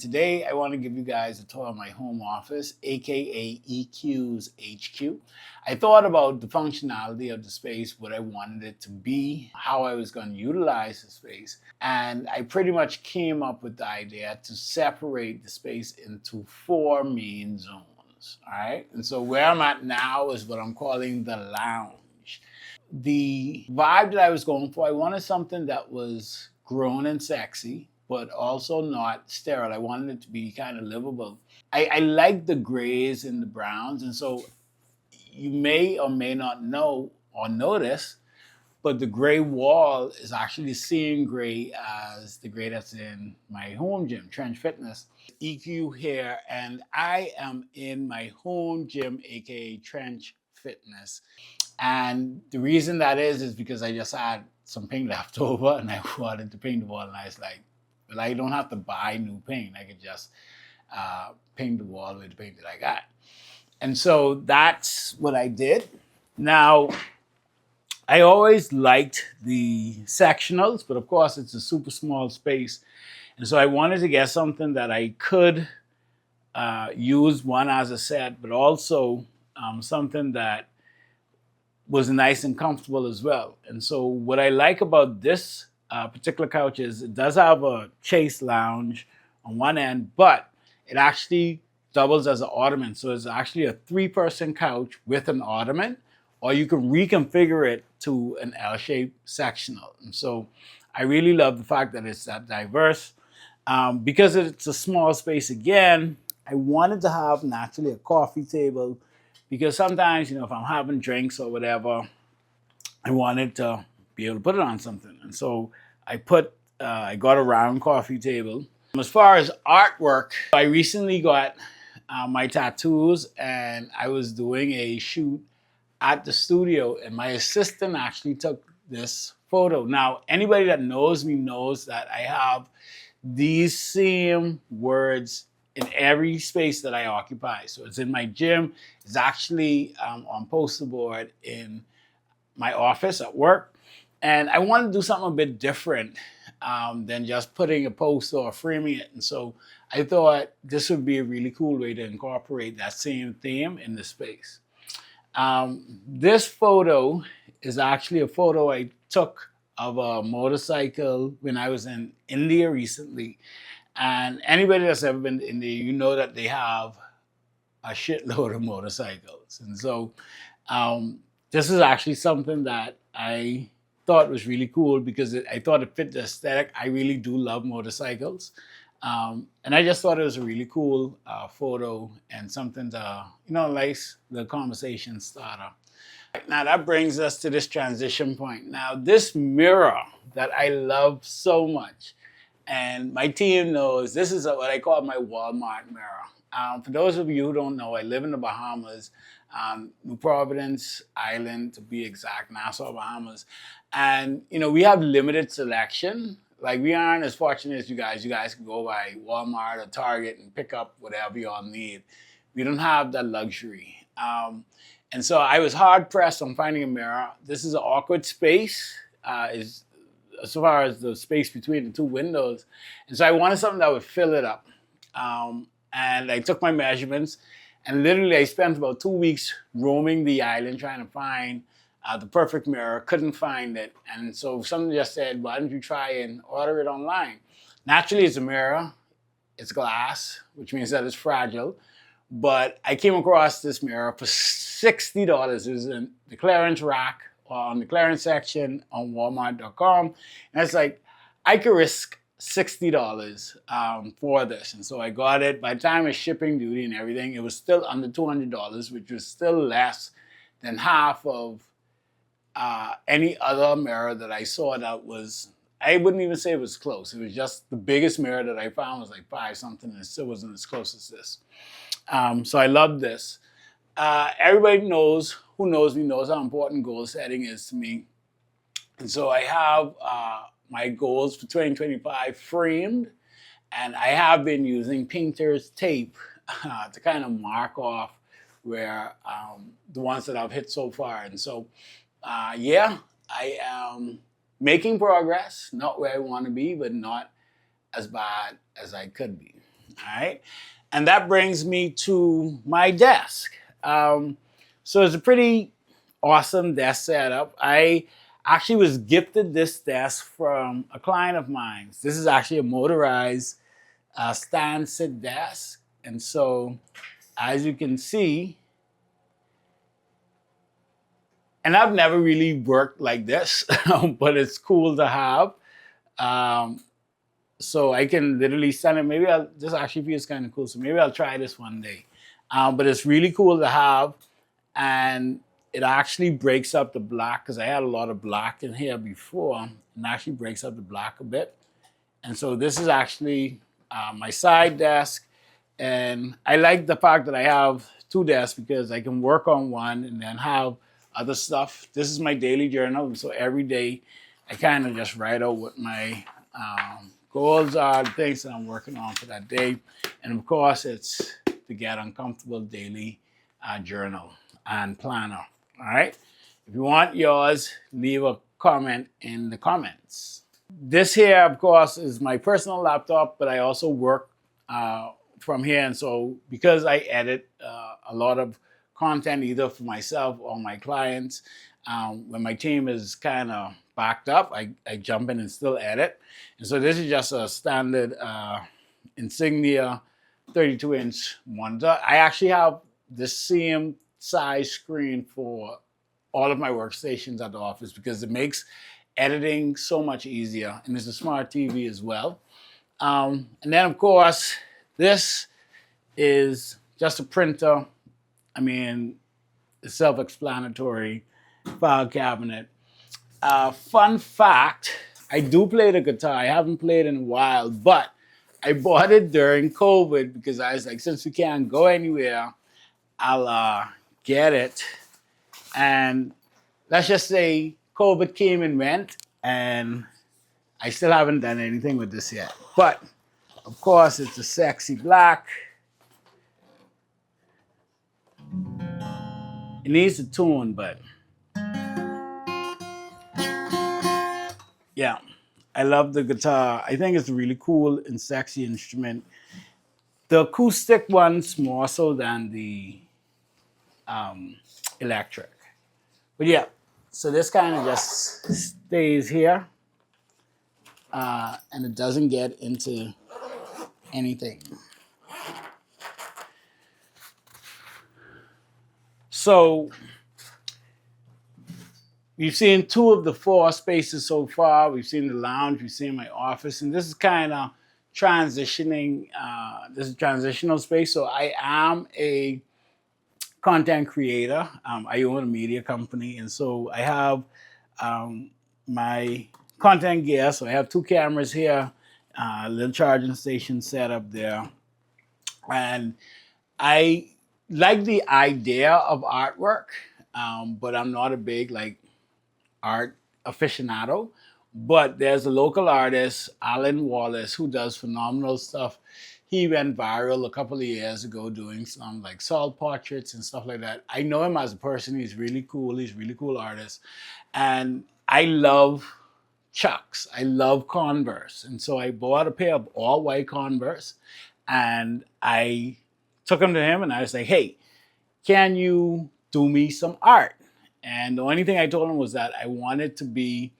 today I want to give you guys a tour of my home office, aka EQ's HQ. I thought about the functionality of the space, what I wanted it to be, how I was going to utilize the space, and I pretty much came up with the idea to separate the space into 4 main zones. All right, and so where I'm at now is what I'm calling the lounge. The vibe that I was going for, I wanted something that was grown and sexy, but also not sterile. I wanted it to be kind of livable. I like the grays and the browns, and so you may or may not know or notice, but the gray wall is actually the same gray as the gray that's in my home gym, Trench Fitness. EQ here, and I am in my home gym, aka Trench Fitness. And the reason that is because I just had some paint left over and I wanted to paint the wall, and I was like, well, I don't have to buy new paint. I could just paint the wall with the paint that I got. And so that's what I did. Now, I always liked the sectionals, but of course it's a super small space. And so I wanted to get something that I could use, one as a set, but also something that was nice and comfortable as well. And so what I like about this particular couch is it does have a chase lounge on one end, but it actually doubles as an ottoman. So it's actually a 3-person couch with an ottoman, or you can reconfigure it to an L-shaped sectional. And so I really love the fact that it's that diverse. Because it's a small space again, I wanted to have naturally a coffee table, because sometimes, if I'm having drinks or whatever, I wanted to be able to put it on something. And so I got a round coffee table. As far as artwork, I recently got my tattoos, and I was doing a shoot at the studio, and my assistant actually took this photo. Now, anybody that knows me knows that I have these same words in every space that I occupy. So it's in my gym, it's actually on poster board in my office at work. And I wanted to do something a bit different than just putting a poster or framing it. And so I thought this would be a really cool way to incorporate that same theme in the space. This photo is actually a photo I took of a motorcycle when I was in India recently. And anybody that's ever been to India, you know that they have a shitload of motorcycles. And so this is actually something that I thought was really cool, because I thought it fit the aesthetic. I really do love motorcycles. And I just thought it was a really cool photo and something to, nice the conversation starter. Now that brings us to this transition point. Now, this mirror that I love so much, and my team knows, this is what I call my Walmart mirror. For those of you who don't know, I live in the Bahamas, New Providence Island to be exact, Nassau, Bahamas. And, we have limited selection. Like, we aren't as fortunate as you guys. You guys can go by Walmart or Target and pick up whatever you all need. We don't have that luxury. And so I was hard pressed on finding a mirror. This is an awkward space, as far as the space between the 2 windows. And so I wanted something that would fill it up. And I took my measurements, and literally I spent about 2 weeks roaming the island trying to find the perfect mirror. Couldn't find it. And so someone just said, why don't you try and order it online? Naturally, it's a mirror. It's glass, which means that it's fragile. But I came across this mirror for $60. It was in the clearance rack or on the clearance section on Walmart.com. And it's like, I could risk $60 for this. And so I got it. By the time of shipping duty and everything, it was still under $200, which was still less than half of any other mirror that I saw that was, I wouldn't even say it was close. It was just the biggest mirror that I found was like 5 something, and it still wasn't as close as this. So I love this. Everybody who knows me knows how important goal setting is to me. And so I have my goals for 2025 framed, and I have been using painter's tape to kind of mark off where the ones that I've hit so far. And so, I am making progress, not where I want to be, but not as bad as I could be. All right. And that brings me to my desk. So it's a pretty awesome desk setup. I actually was gifted this desk from a client of mine. This is actually a motorized stand sit desk. And so as you can see, and I've never really worked like this, but it's cool to have. Um, so I can literally send it. Maybe I'll this actually feels kind of cool. So maybe I'll try this one day. But it's really cool to have, and it actually breaks up the black because I had a lot of black in here before, and actually breaks up the black a bit. And so this is actually my side desk, and I like the fact that I have two desks because I can work on one and then have other stuff. This is my daily journal, and so every day I kind of just write out what my goals are, the things that I'm working on for that day. And of course, it's the Get Uncomfortable Daily Journal and Planner. All right. If you want yours, leave a comment in the comments. This here, of course, is my personal laptop, but I also work from here. And so because I edit a lot of content either for myself or my clients, when my team is kind of backed up, I jump in and still edit. And so this is just a standard Insignia 32-inch monitor. I actually have the same size screen for all of my workstations at the office because it makes editing so much easier. And it's a smart TV as well. And then, of course, this is just a printer. I mean, it's self-explanatory. File cabinet. Fun fact, I do play the guitar. I haven't played in a while, but I bought it during COVID because I was like, since we can't go anywhere, I'll get it. And let's just say COVID came and went, and I still haven't done anything with this yet. But, of course, it's a sexy black. It needs a tune, but yeah, I love the guitar. I think it's a really cool and sexy instrument. The acoustic ones more so than the electric. But yeah, so this kind of just stays here and it doesn't get into anything. So we've seen two of the four spaces so far. We've seen the lounge, we've seen my office, and this is kind of transitioning. This is transitional space. So I am a content creator. I own a media company, and so I have my content gear. So I have two cameras here, a little charging station set up there, and I like the idea of artwork, but I'm not a big art aficionado. But there's a local artist, Alan Wallace, who does phenomenal stuff. He went viral a couple of years ago doing some like salt portraits and stuff like that. I know him as a person. He's really cool. He's a really cool artist. And I love Chucks. I love Converse. And so I bought a pair of all white Converse and I took them to him and I was like, hey, can you do me some art? And the only thing I told him was that I wanted to be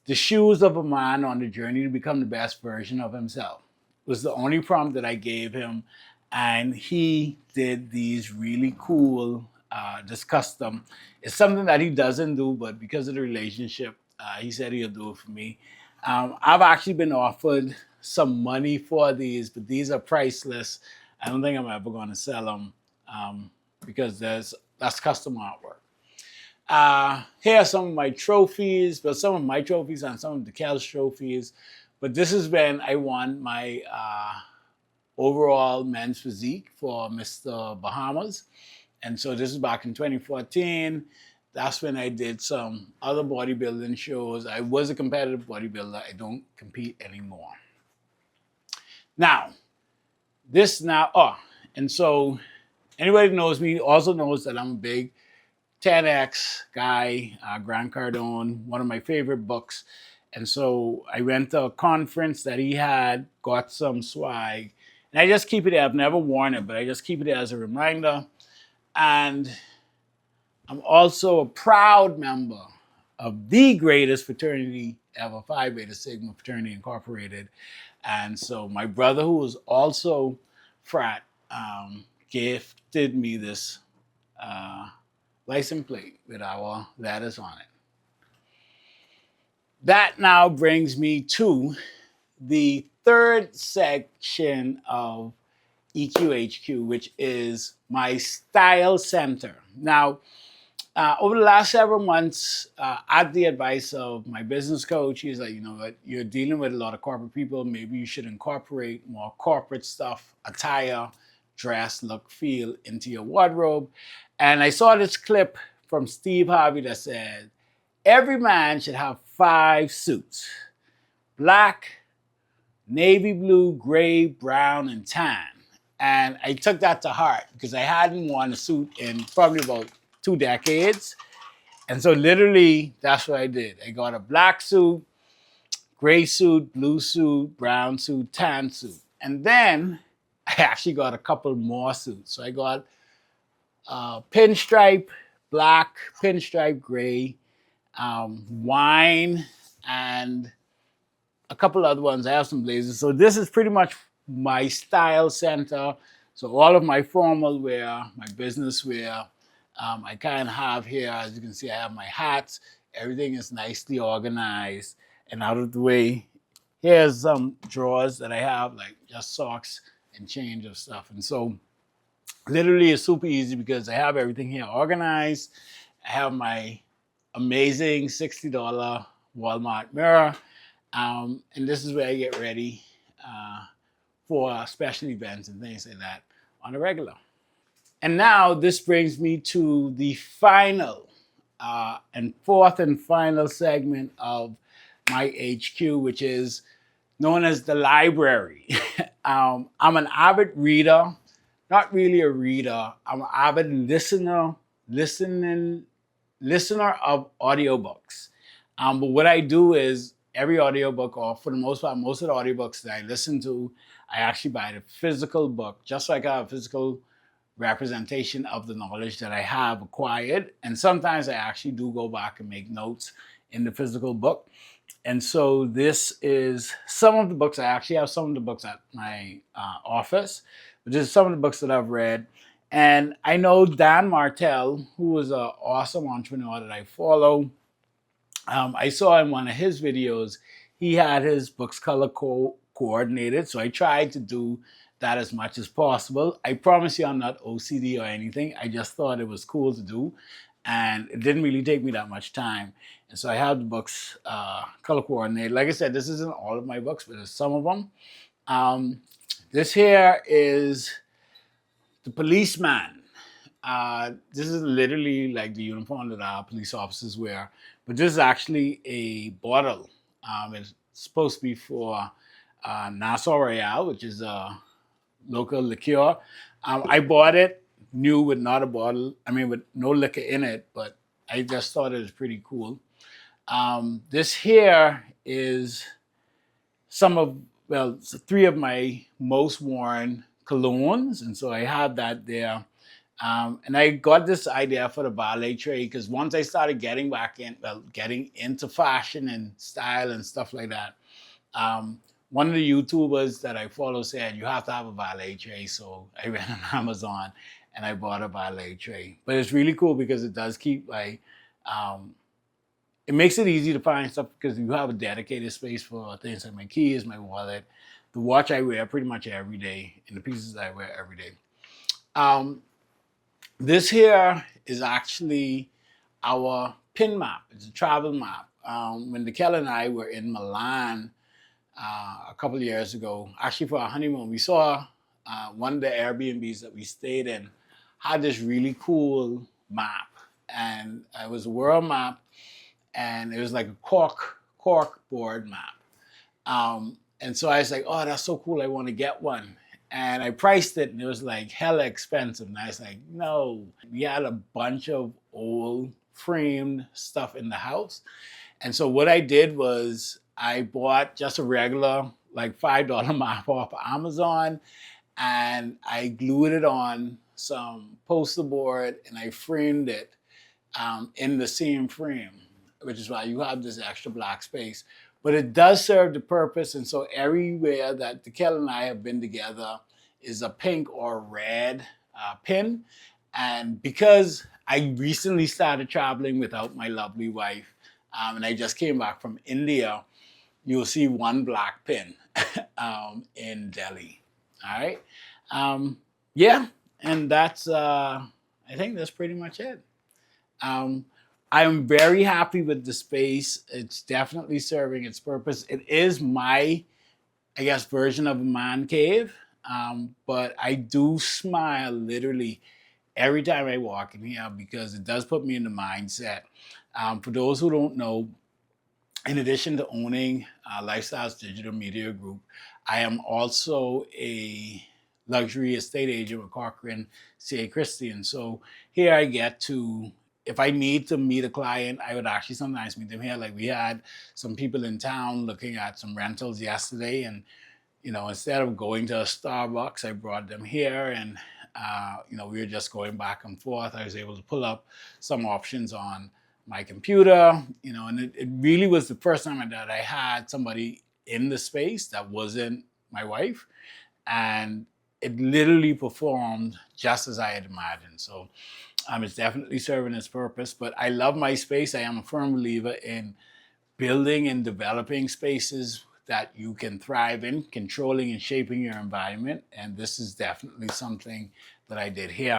the shoes of a man on the journey to become the best version of himself. It was the only prompt that I gave him. And he did these really cool, this custom. It's something that he doesn't do, but because of the relationship, he said he'll do it for me. I've actually been offered some money for these, but these are priceless. I don't think I'm ever going to sell them because that's custom artwork. Here are some of my trophies, but some of my trophies and some of the Kel's trophies. But this is when I won my overall men's physique for Mr. Bahamas. And so this is back in 2014. That's when I did some other bodybuilding shows. I was a competitive bodybuilder. I don't compete anymore. And so anybody who knows me also knows that I'm a big 10X guy, Grant Cardone, one of my favorite books. And so I went to a conference that he had, got some swag, And I just keep it there. I've never worn it, but I just keep it there as a reminder. And I'm also a proud member of the greatest fraternity ever, Phi Beta Sigma Fraternity Incorporated. And so my brother, who was also frat, gifted me this license plate with our letters on it. That now brings me to the third section of EQHQ, which is my style center. Now, over the last several months, at the advice of my business coach, he's like, you know what, you're dealing with a lot of corporate people. Maybe you should incorporate more corporate stuff, attire, dress, look, feel into your wardrobe. And I saw this clip from Steve Harvey that said, every man should have 5 suits: black, navy blue, gray, brown, and tan. And I took that to heart because I hadn't worn a suit in probably about 2 decades. And so literally, that's what I did. I got a black suit, gray suit, blue suit, brown suit, tan suit. And then I actually got a couple more suits. So I got pinstripe black, pinstripe gray, wine, and a couple other ones. I have some blazers. So this is pretty much my style center. So all of my formal wear, my business wear, I kind of have here, as you can see, I have my hats. Everything is nicely organized and out of the way. Here's some drawers that I have, like just socks and change of stuff. And so literally it's super easy because I have everything here organized. I have my amazing $60 Walmart mirror. And this is where I get ready for special events and things like that on a regular. And now this brings me to the final and fourth and final segment of my HQ, which is known as the library. I'm an avid reader, not really a reader. I'm an avid listener of audiobooks. But what I do is every audiobook, or for the most part, most of the audiobooks that I listen to, I actually buy the physical book, just so I can have a physical representation of the knowledge that I have acquired. And sometimes I actually do go back and make notes in the physical book. And so this is some of the books. I actually have some of the books at my office, but this is some of the books that I've read. And I know Dan Martell, who is an awesome entrepreneur that I follow. I saw in one of his videos, he had his books color coordinated. So I tried to do that as much as possible. I promise you I'm not OCD or anything. I just thought it was cool to do. And it didn't really take me that much time. And so I have the books color coordinated. Like I said, this isn't all of my books, but there's some of them. This here is the policeman. This is literally like the uniform that our police officers wear. But this is actually a bottle. It's supposed to be for Nassau Royale, which is a local liqueur. I bought it new with not a bottle, with no liquor in it, but I just thought it was pretty cool. This here is three of my most worn colognes, and so I have that there. And I got this idea for the ballet tray because once I started getting into fashion and style and stuff like that, one of the YouTubers that I follow said, you have to have a ballet tray. So I went on Amazon and I bought a ballet tray. But it's really cool because it does keep it makes it easy to find stuff because you have a dedicated space for things like my keys, my wallet, the watch I wear pretty much every day, and the pieces I wear every day. This here is actually our pin map. It's a travel map. When Nikhil and I were in Milan a couple of years ago, actually for our honeymoon, we saw one of the Airbnbs that we stayed in had this really cool map. And it was a world map, and it was like a cork board map. And so I was like, oh, that's so cool. I want to get one. And I priced it, and it was like hella expensive. And I was like, no. We had a bunch of old framed stuff in the house. And so what I did was I bought just a regular, like $5 map off of Amazon. and I glued it on some poster board and I framed it in the same frame, which is why you have this extra black space. But it does serve the purpose, and so everywhere that the Kel and I have been together is a pink or red pin. And because I recently started traveling without my lovely wife, and I just came back from India, you'll see one black pin in Delhi. All right. Yeah, and that's I think that's pretty much it. Um, I'm very happy with the space. It's definitely serving its purpose. It is my, I guess, version of a man cave. But I do smile literally every time I walk in here because it does put me in the mindset. For those who don't know, in addition to owning Lifestyles Digital Media Group, I am also a luxury estate agent with Corcoran C.A. Christie. And so here I get to, if I need to meet a client, I would actually sometimes meet them here. Like we had some people in town looking at some rentals yesterday, and instead of going to a Starbucks, I brought them here, and we were just going back and forth. I was able to pull up some options on my computer, and it really was the first time that I had somebody in the space that wasn't my wife, and it literally performed just as I had imagined. So it's definitely serving its purpose. But I love my space. I am a firm believer in building and developing spaces that you can thrive in, controlling and shaping your environment. And this is definitely something that I did here.